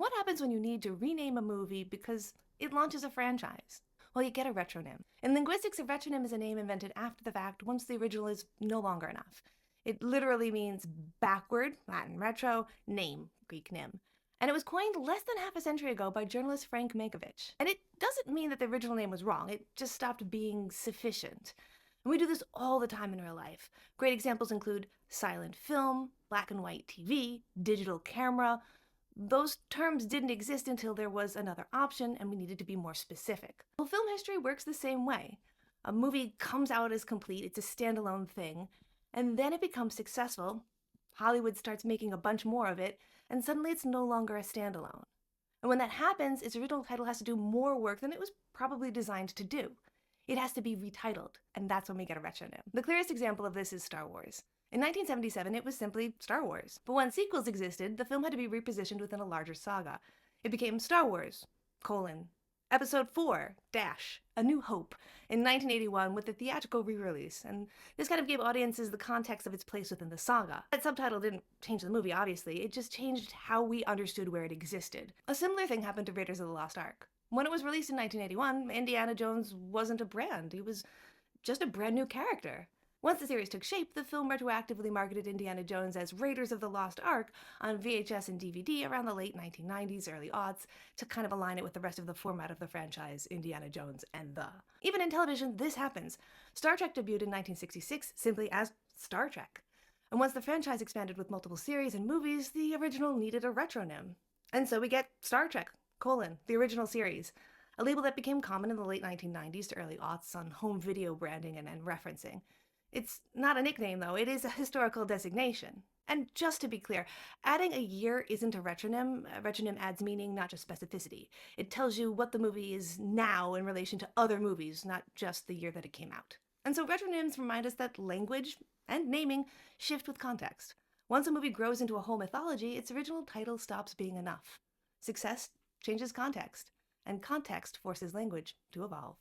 What happens when you need to rename a movie because it launches a franchise? Well, you get a retronym. In linguistics, a retronym is a name invented after the fact once the original is no longer enough. It literally means backward, Latin retro, name, Greek nym. And it was coined less than half a century ago by journalist Frank Mankiewicz. And it doesn't mean that the original name was wrong, it just stopped being sufficient. And we do this all the time in real life. Great examples include silent film, black and white TV, digital camera. Those terms didn't exist until there was another option and we needed to be more specific. Well, film history works the same way. A movie comes out as complete, it's a standalone thing, and then it becomes successful. Hollywood starts making a bunch more of it, and suddenly it's no longer a standalone. And when that happens, its original title has to do more work than it was probably designed to do. It has to be retitled, and that's when we get a retronym. The clearest example of this is Star Wars. In 1977, it was simply Star Wars. But when sequels existed, the film had to be repositioned within a larger saga. It became Star Wars, Episode 4, A New Hope, in 1981 with the theatrical re-release, and this kind of gave audiences the context of its place within the saga. That subtitle didn't change the movie, obviously, it just changed how we understood where it existed. A similar thing happened to Raiders of the Lost Ark. When it was released in 1981, Indiana Jones wasn't a brand, he was just a brand new character. Once the series took shape, the film retroactively marketed Indiana Jones as Raiders of the Lost Ark on VHS and DVD around the late 1990s, early aughts, to kind of align it with the rest of the format of the franchise, Indiana Jones and the. Even in television, this happens. Star Trek debuted in 1966 simply as Star Trek. And once the franchise expanded with multiple series and movies, the original needed a retronym. And so we get Star Trek, the original series, a label that became common in the late 1990s to early aughts on home video branding and referencing. It's not a nickname, though. It is a historical designation. And just to be clear, adding a year isn't a retronym. A retronym adds meaning, not just specificity. It tells you what the movie is now in relation to other movies, not just the year that it came out. And so retronyms remind us that language and naming shift with context. Once a movie grows into a whole mythology, its original title stops being enough. Success changes context, and context forces language to evolve.